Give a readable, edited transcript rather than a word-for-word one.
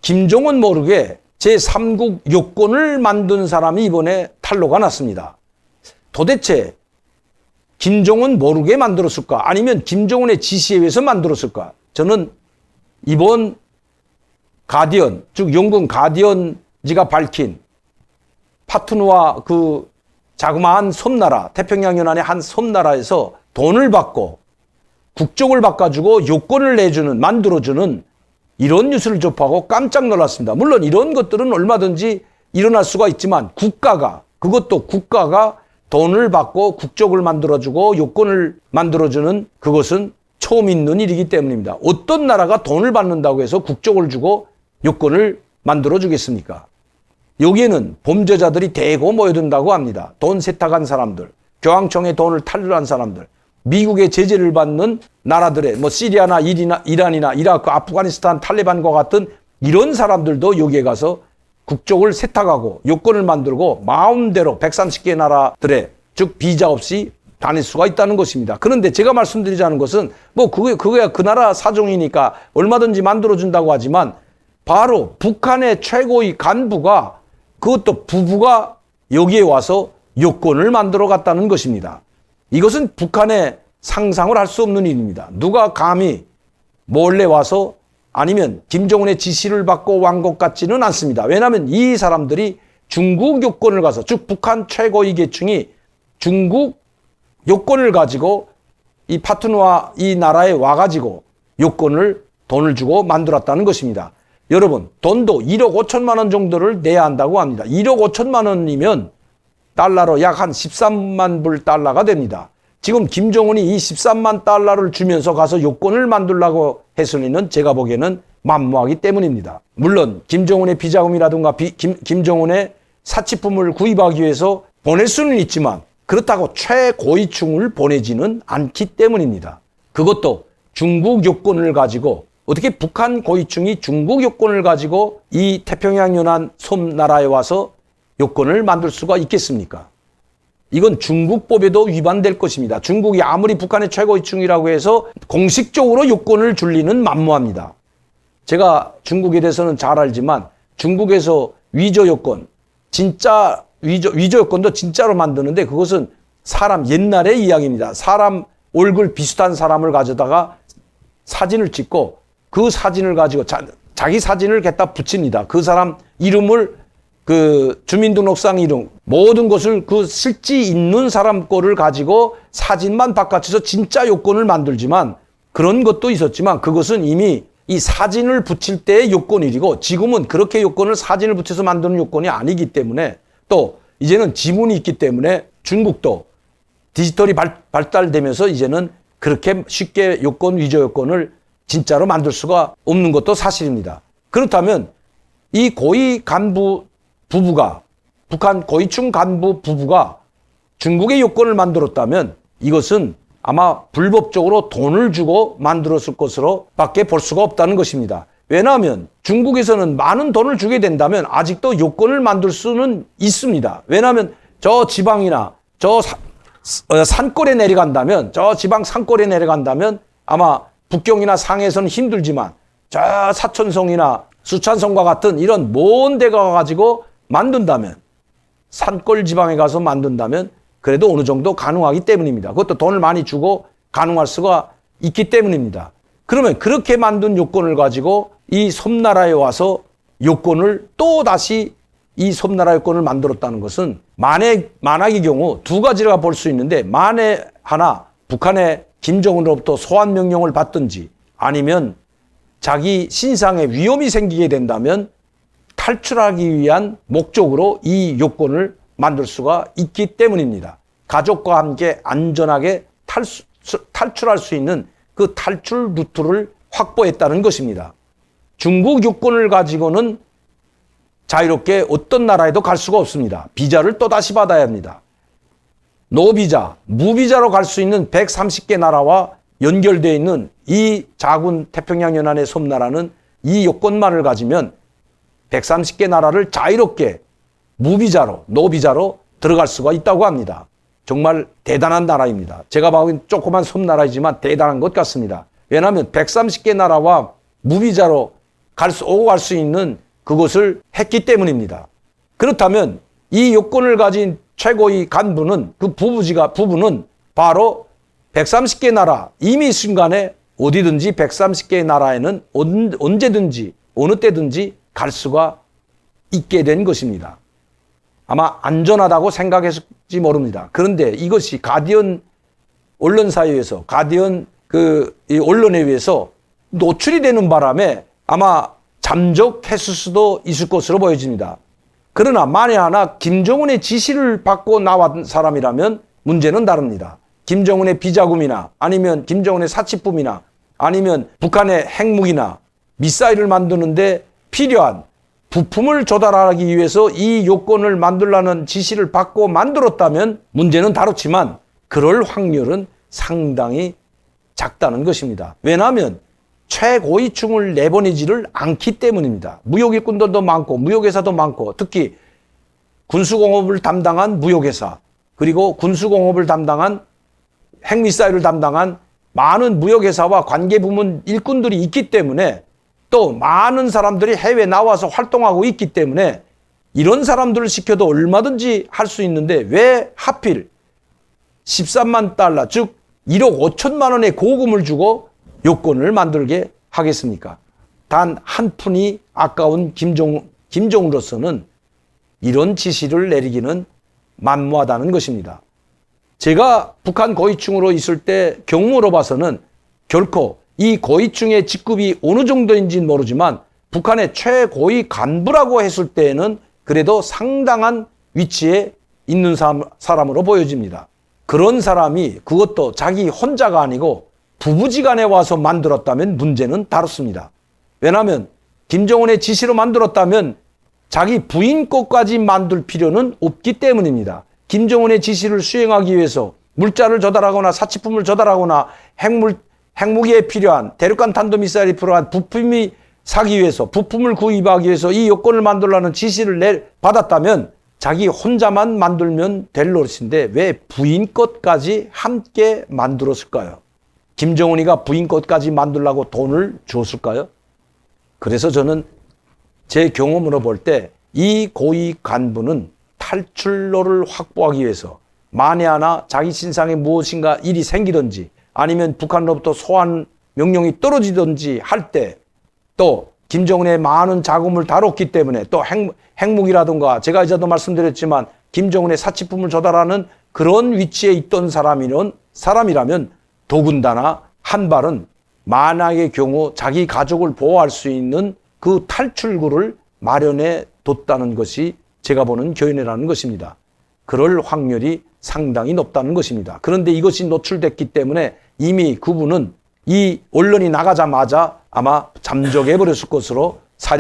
김종은 모르게 제3국 요건을 만든 사람이 이번에 탄로가 났습니다. 도대체 김종은 모르게 만들었을까? 아니면 김정은의 지시에 의해서 만들었을까? 저는 이번 가디언, 즉 영국 가디언지가 밝힌 파트누아 그 자그마한 섬나라, 태평양 연안의 한 섬나라에서 돈을 받고 국적을 바꿔주고 요건을 내주는, 만들어주는 이런 뉴스를 접하고 깜짝 놀랐습니다. 물론 이런 것들은 얼마든지 일어날 수가 있지만 그것도 국가가 돈을 받고 국적을 만들어주고 요건을 만들어주는 그것은 처음 있는 일이기 때문입니다. 어떤 나라가 돈을 받는다고 해서 국적을 주고 요건을 만들어주겠습니까? 여기에는 범죄자들이 대거 모여든다고 합니다. 돈 세탁한 사람들, 교황청의 돈을 탈루한 사람들, 미국의 제재를 받는 나라들의 시리아나 이란이나 이라크, 아프가니스탄, 탈레반과 같은 이런 사람들도 여기에 가서 국적을 세탁하고 요건을 만들고 마음대로 130개 나라들의 즉 비자 없이 다닐 수가 있다는 것입니다. 그런데 제가 말씀드리자는 것은 그거야 그 나라 사정이니까 얼마든지 만들어준다고 하지만 바로 북한의 최고의 간부가 그것도 부부가 여기에 와서 요건을 만들어 갔다는 것입니다. 이것은 북한의 상상을 할 수 없는 일입니다. 누가 감히 몰래 와서 아니면 김정은의 지시를 받고 왕 것 같지는 않습니다. 왜냐하면 이 사람들이 중국 요건을 가서 즉 북한 최고위 계층이 중국 요건을 가지고 이 파트너와 이 나라에 와가지고 돈을 주고 만들었다는 것입니다. 여러분 돈도 1억 5천만 원 정도를 내야 한다고 합니다. 1억 5천만 원이면 달러로 약 한 13만 불 달러가 됩니다. 지금 김정은이 이 13만 달러를 주면서 가서 요건을 만들려고 했으니는 제가 보기에는 만무하기 때문입니다. 물론 김정은의 비자금이라든가 김정은의 사치품을 구입하기 위해서 보낼 수는 있지만 그렇다고 최고위층을 보내지는 않기 때문입니다. 그것도 중국 요건을 가지고 어떻게 북한 고위층이 중국 요건을 가지고 이 태평양 연안 섬나라에 와서 요건을 만들 수가 있겠습니까? 이건 중국법에도 위반될 것입니다. 중국이 아무리 북한의 최고위층이라고 해서 공식적으로 요건을 줄 리는 만무합니다. 제가 중국에 대해서는 잘 알지만 중국에서 위조 요건, 진짜 위조 요건도 진짜로 만드는데 그것은 사람 옛날의 이야기입니다. 사람 얼굴 비슷한 사람을 가져다가 사진을 찍고 그 사진을 가지고 자기 사진을 갖다 붙입니다. 그 사람 이름을 그 주민등록상 이름 모든 것을 그 실제 있는 사람 거를 가지고 사진만 바꿔쳐서 진짜 요건을 만들지만 그런 것도 있었지만 그것은 이미 이 사진을 붙일 때의 요건이고 지금은 그렇게 요건을 사진을 붙여서 만드는 요건이 아니기 때문에 또 이제는 지문이 있기 때문에 중국도 디지털이 발달되면서 이제는 그렇게 쉽게 위조 요건을 진짜로 만들 수가 없는 것도 사실입니다. 그렇다면 이 고위 간부 부부가 북한 고위층 간부 부부가 중국의 요건을 만들었다면 이것은 아마 불법적으로 돈을 주고 만들었을 것으로 밖에 볼 수가 없다는 것입니다. 왜냐하면 중국에서는 많은 돈을 주게 된다면 아직도 요건을 만들 수는 있습니다. 왜냐하면 저 지방이나 저 산골에 내려간다면 저 지방 산골에 내려간다면 아마 북경이나 상해에서는 힘들지만 저 사천성이나 수찬성과 같은 이런 먼 데 가가지고 만든다면 산골 지방에 가서 만든다면 그래도 어느 정도 가능하기 때문입니다. 그것도 돈을 많이 주고 가능할 수가 있기 때문입니다. 그러면 그렇게 만든 요건을 가지고 이 섬나라에 와서 요건을 또 다시 이 섬나라 요건을 만들었다는 것은 만약의 경우 두 가지가 볼 수 있는데 만에 하나 북한의 김정은으로부터 소환 명령을 받든지 아니면 자기 신상에 위험이 생기게 된다면 탈출하기 위한 목적으로 이 요건을 만들 수가 있기 때문입니다. 가족과 함께 안전하게 탈출할 수 있는 그 탈출 루트를 확보했다는 것입니다. 중국 요건을 가지고는 자유롭게 어떤 나라에도 갈 수가 없습니다. 비자를 또다시 받아야 합니다. 노비자, 무비자로 갈 수 있는 130개 나라와 연결되어 있는 이 작은 태평양 연안의 섬나라는 이 요건만을 가지면 130개 나라를 자유롭게 무비자로, 노비자로 들어갈 수가 있다고 합니다. 정말 대단한 나라입니다. 제가 보기엔 조그만 섬나라이지만 대단한 것 같습니다. 왜냐하면 130개 나라와 무비자로 오고 갈 수 있는 그것을 했기 때문입니다. 그렇다면 이 요건을 가진 최고의 간부는 그 부부는 바로 130개 나라, 이미 순간에 어디든지 130개의 나라에는 언제든지 어느 때든지 갈 수가 있게 된 것입니다. 아마 안전하다고 생각했을지 모릅니다. 그런데 이것이 가디언 언론사회에서 이 언론에 의해서 노출이 되는 바람에 아마 잠적했을 수도 있을 것으로 보여집니다. 그러나 만에 하나 김정은의 지시를 받고 나온 사람이라면 문제는 다릅니다. 김정은의 비자금이나 아니면 김정은의 사치품이나 아니면 북한의 핵무기나 미사일을 만드는데 필요한 부품을 조달하기 위해서 이 요건을 만들라는 지시를 받고 만들었다면 문제는 다르지만 그럴 확률은 상당히 작다는 것입니다. 왜냐하면 최고위층을 내보내지를 않기 때문입니다. 무역일꾼들도 많고 무역회사도 많고 특히 군수공업을 담당한 무역회사 그리고 군수공업을 담당한 핵미사일을 담당한 많은 무역회사와 관계부문 일꾼들이 있기 때문에 또 많은 사람들이 해외에 나와서 활동하고 있기 때문에 이런 사람들을 시켜도 얼마든지 할 수 있는데 왜 하필 13만 달러 즉 1억 5천만 원의 고금을 주고 요건을 만들게 하겠습니까? 단 한 푼이 아까운 김정은으로서는 이런 지시를 내리기는 만무하다는 것입니다. 제가 북한 고위층으로 있을 때 경우로 봐서는 결코 이 고위층의 직급이 어느 정도인지는 모르지만 북한의 최고위 간부라고 했을 때에는 그래도 상당한 위치에 있는 사람으로 보여집니다. 그런 사람이 그것도 자기 혼자가 아니고 부부지간에 와서 만들었다면 문제는 다릅니다. 왜냐하면 김정은의 지시로 만들었다면 자기 부인 것까지 만들 필요는 없기 때문입니다. 김정은의 지시를 수행하기 위해서 물자를 조달하거나 사치품을 조달하거나 핵무기에 필요한 대륙간 탄도미사일이 필요한 부품이 사기 위해서 부품을 구입하기 위해서 이 요건을 만들라는 지시를 받았다면 자기 혼자만 만들면 될 노릇인데 왜 부인 것까지 함께 만들었을까요? 김정은이가 부인 것까지 만들라고 돈을 줬을까요? 그래서 저는 제 경험으로 볼 때 이 고위 간부는 탈출로를 확보하기 위해서 만에 하나 자기 신상에 무엇인가 일이 생기든지 아니면 북한으로부터 소환 명령이 떨어지든지 할 때 또 김정은의 많은 자금을 다뤘기 때문에 또 핵무기라든가 제가 이제도 말씀드렸지만 김정은의 사치품을 조달하는 그런 위치에 있던 사람이라면 더군다나 한 발은 만약의 경우 자기 가족을 보호할 수 있는 그 탈출구를 마련해 뒀다는 것이 제가 보는 교훈이라는 것입니다. 그럴 확률이 상당히 높다는 것입니다. 그런데 이것이 노출됐기 때문에 이미 그분은 이 언론이 나가자마자 아마 잠적해 버렸을 것으로